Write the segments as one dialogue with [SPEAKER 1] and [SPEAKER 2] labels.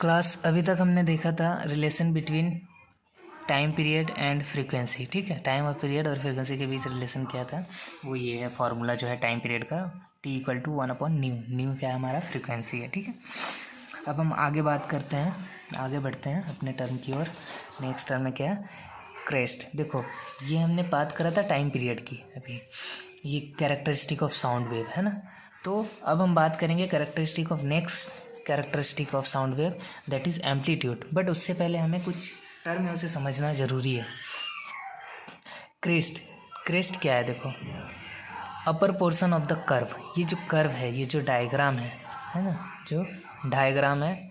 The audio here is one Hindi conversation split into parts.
[SPEAKER 1] क्लास अभी तक हमने देखा था relation between time period and frequency. ठीक है, टाइम और पीरियड और फ्रीक्वेंसी के बीच रिलेशन क्या था, वो ये है फॉर्मूला जो है टाइम पीरियड का, T=1/न्यू। न्यू क्या है, हमारा फ्रीक्वेंसी है। ठीक है, अब हम आगे बात करते हैं, आगे बढ़ते हैं अपने टर्म की ओर। नेक्स्ट टर्म में क्या है, क्रेस्ट। देखो ये हमने बात करा था टाइम पीरियड की, अभी ये कैरेक्टरिस्टिक ऑफ साउंड वेव है ना। तो अब हम बात करेंगे characteristic of next characteristic of sound wave, that is amplitude. But उससे पहले हमें कुछ टर्म है उसे समझना ज़रूरी है। क्रेस्ट, क्रेस्ट क्या है, देखो upper portion of the curve. ये जो कर्व है, ये जो डायग्राम है ना, जो डायग्राम है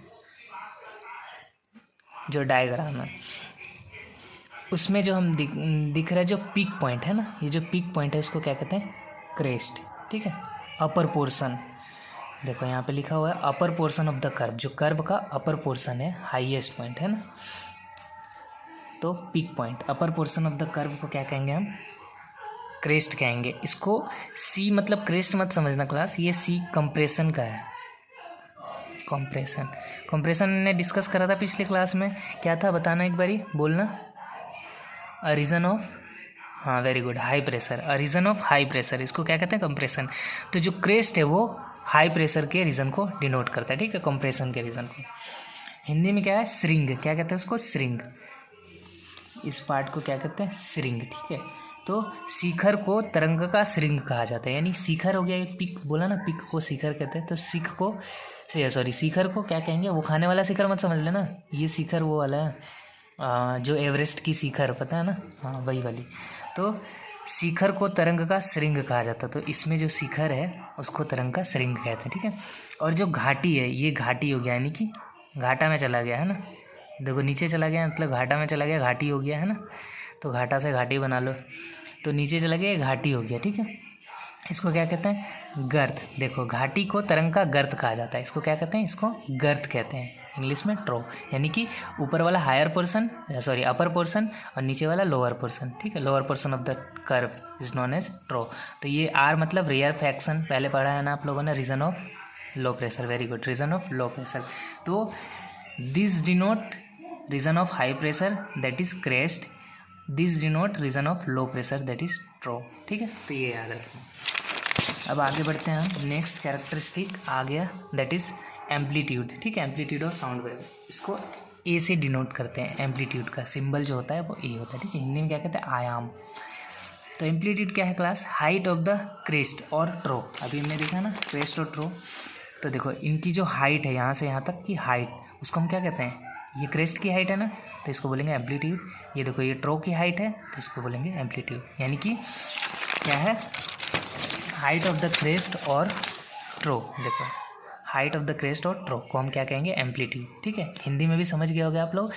[SPEAKER 1] उसमें जो हम दिख रहा है जो पीक पॉइंट है ना, ये जो पीक पॉइंट है इसको क्या कहते हैं, क्रेस्ट। ठीक है, अपर पोर्शन, देखो यहाँ पे लिखा हुआ है upper portion of the curve, जो कर्व का अपर पोर्शन है, हाईएस्ट पॉइंट है ना, तो peak point, upper portion of the curve को क्या कहेंगे हम, क्रेस्ट कहेंगे। इसको सी मतलब क्रेस्ट मत समझना क्लास, ये सी कंप्रेशन का है। कंप्रेशन ने डिस्कस करा था पिछले क्लास में, क्या था बताना एक बारी, बोलना। अ रीजन ऑफ, हाँ very good, high pressure. A reason of high pressure, इसको क्या कहते हैं, कंप्रेशन। तो जो क्रेस्ट है वो हाई प्रेशर के रीजन को डिनोट करता है। ठीक है, कंप्रेशन के रीजन को। हिंदी में क्या है, श्रिंग, क्या कहते हैं उसको, श्रिंग। इस पार्ट को क्या कहते हैं, श्रिंग। ठीक है, तो शिखर को तरंग का श्रिंग कहा जाता है, यानी शिखर हो गया, ये पिक बोला ना, पिक को शिखर कहते हैं। तो शिखर को क्या कहेंगे, वो खाने वाला शिखर मत समझ लेना, ये शिखर वो वाला है जो एवरेस्ट की शिखर, पता है ना, हाँ वही वाली। तो शिखर को तरंग का श्रिंग कहा जाता है, तो इसमें जो शिखर है उसको तरंग का श्रिंग कहते हैं। ठीक है, और जो घाटी है, ये घाटी हो गया, यानी कि घाटा में चला गया है ना, देखो नीचे चला गया मतलब घाटा में चला गया, घाटी हो गया है ना, तो घाटा से घाटी बना लो, तो नीचे चला गया, घाटी हो गया। ठीक है, इसको क्या कहते हैं, गर्त। देखो घाटी को तरंग का गर्त कहा जाता है, इसको क्या कहते हैं, इसको गर्त कहते हैं, इंग्लिश में ट्रो, यानी कि ऊपर वाला higher portion, sorry upper portion, और नीचे वाला लोअर पोर्शन। ठीक है, lower portion of the curve is known as trough. तो ये आर मतलब रेयर फ्रैक्शन, पहले पढ़ा है ना आप लोगों ने, region of low pressure, very good, region of low pressure. तो this denote region of high pressure, that is crest. This denote region of low pressure, that is trough. ठीक है, तो ये याद रखना। अब आगे बढ़ते हैं हम, नेक्स्ट कैरेक्टरिस्टिक आ गया, दैट इज एम्पलीट्यूड। ठीक है, एम्पलीट्यूड ऑफ साउंड वेव, इसको ए से डिनोट करते हैं। एम्पलीट्यूड का सिंबल जो होता है वो ए होता है। ठीक है, हिंदी में क्या कहते हैं, आयाम। तो एम्पलीट्यूड क्या है class, height of the crest और ट्रो। अभी हमने देखा ना क्रेस्ट और ट्रो, तो देखो इनकी जो हाइट है यहाँ से यहाँ तक की हाइट, उसको हम क्या कहते हैं, ये क्रेस्ट की हाइट है ना, तो इसको बोलेंगे एम्पलीट्यूड। ये देखो ये ट्रो की हाइट है, तो इसको बोलेंगे एम्पलीट्यूड, यानी कि क्या है, हाइट ऑफ द क्रेस्ट और ट्रो। देखो हाइट ऑफ द क्रेस्ट और ट्रो को हम क्या कहेंगे, एम्पलीट्यूड। ठीक है, हिंदी में भी समझ गए होंगे आप लोग।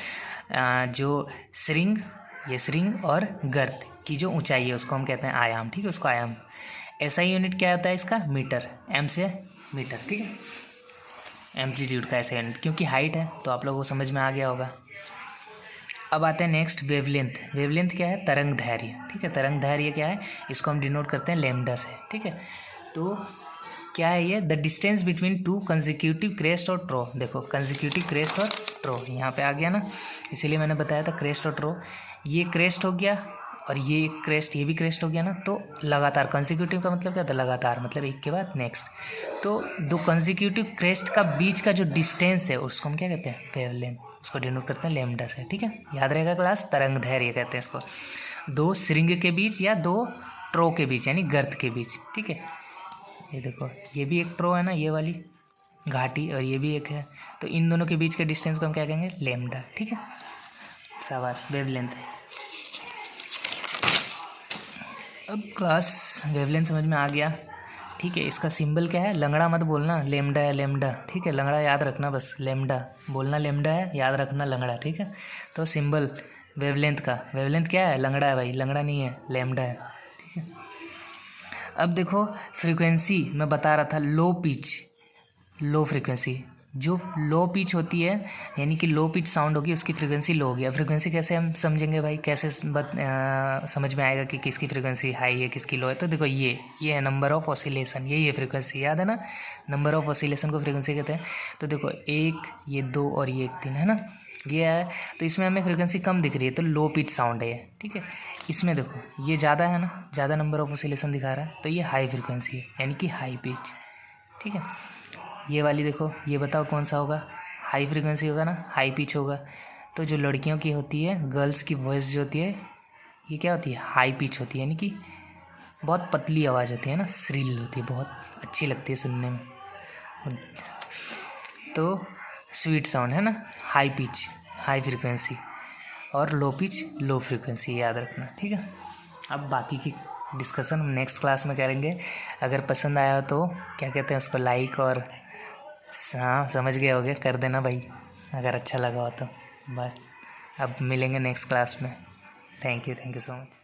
[SPEAKER 1] जो श्रिंग, ये श्रिंग और गर्त की जो ऊंचाई है उसको हम कहते हैं आयाम। ठीक है, उसको आयाम। एसआई यूनिट क्या होता है इसका, मीटर, एम से मीटर। ठीक है, एम्पलीट्यूड का ऐसा यूनिट, क्योंकि हाइट है तो आप लोगों को समझ में आ गया होगा। अब आते हैं नेक्स्ट, वेवलेंथ। वेवलेंथ क्या है, तरंग दैर्घ्य। ठीक है, तरंग दैर्घ्य क्या है, इसको हम डिनोट करते हैं लैम्डा से। ठीक है, तो क्या है ये, the distance between two consecutive crest और ट्रो। देखो कंसेक्यूटिव क्रेस्ट और ट्रो यहाँ पे आ गया ना, इसीलिए मैंने बताया था क्रेस्ट और ट्रो। ये क्रेस्ट हो गया और ये क्रेस्ट, ये भी क्रेस्ट हो गया ना, तो लगातार, कंसेक्यूटिव का मतलब क्या था, लगातार, मतलब एक के बाद नेक्स्ट। तो दो कंसेक्यूटिव क्रेस्ट का बीच का जो डिस्टेंस है उसको हम क्या कहते हैं, वेवलेंथ, उसको डिनोट करते हैं लैम्डा से। ठीक है, याद रहेगा क्लास, तरंग दैर्घ्य कहते हैं इसको, दो श्रिंग के बीच या दो ट्रो के बीच, यानी गर्त के बीच। ठीक है, ये देखो ये भी एक ट्रो है ना, ये वाली घाटी, और ये भी एक है, तो इन दोनों के बीच के डिस्टेंस को हम क्या कहेंगे, लैम्डा। ठीक है, शाबाश, वेवलेंथ। अब क्लास वेवलेंथ समझ में आ गया। ठीक है, इसका सिंबल क्या है, लंगड़ा मत बोलना, लैम्डा है, लैम्डा। ठीक है, लंगड़ा याद रखना, बस लैम्डा बोलना, लैम्डा है याद रखना, लंगड़ा। ठीक है, तो सिंबल वेवलेंथ का, वेवलेंथ क्या है, लंगड़ा है भाई, लंगड़ा नहीं है, लैम्डा है। ठीक है, अब देखो फ्रीक्वेंसी मैं बता रहा था, लो पिच, लो फ्रीक्वेंसी, जो लो पिच होती है, यानी कि लो पिच साउंड होगी, उसकी फ्रीक्वेंसी लो होगी। अब फ्रीक्वेंसी कैसे हम समझेंगे भाई, कैसे समझ में आएगा कि किसकी फ्रीक्वेंसी हाई है किसकी लो है? तो देखो ये है नंबर ऑफ ऑसिलेशन, यही है फ्रीक्वेंसी, याद है ना? नंबर ऑफ ऑसिलेशन को फ्रीक्वेंसी कहते हैं। तो देखो 1, ये 2 और ये 3 है ना, ये है। तो इसमें हमें फ्रीक्वेंसी कम दिख रही है, तो लो पिच साउंड है ये, ठीक है। इसमें देखो ये ज़्यादा है ना, ज़्यादा नंबर ऑफ ऑसिलेशन दिखा रहा है, तो ये हाई फ्रीक्वेंसी है, यानी कि हाई पिच, ठीक है। ये वाली देखो, ये बताओ कौन सा होगा? हाई फ्रीक्वेंसी होगा ना, हाई पिच होगा। तो जो लड़कियों की होती है, गर्ल्स की वॉइस जो होती है, ये क्या होती है? हाई पिच होती है, यानी कि बहुत पतली आवाज़ होती है ना, श्रील होती है, बहुत अच्छी लगती है सुनने में। तो स्वीट साउंड है ना, हाई पिच हाई फ्रीक्वेंसी, और लो पिच लो फ्रीक्वेंसी, याद रखना, ठीक है। अब बाकी की डिस्कशन हम नेक्स्ट क्लास में करेंगे। अगर पसंद आया तो क्या कहते हैं उसको, लाइक, और हाँ समझ गए होगे, कर देना भाई अगर अच्छा लगा हो तो। बस अब मिलेंगे नेक्स्ट क्लास में। Thank you so much.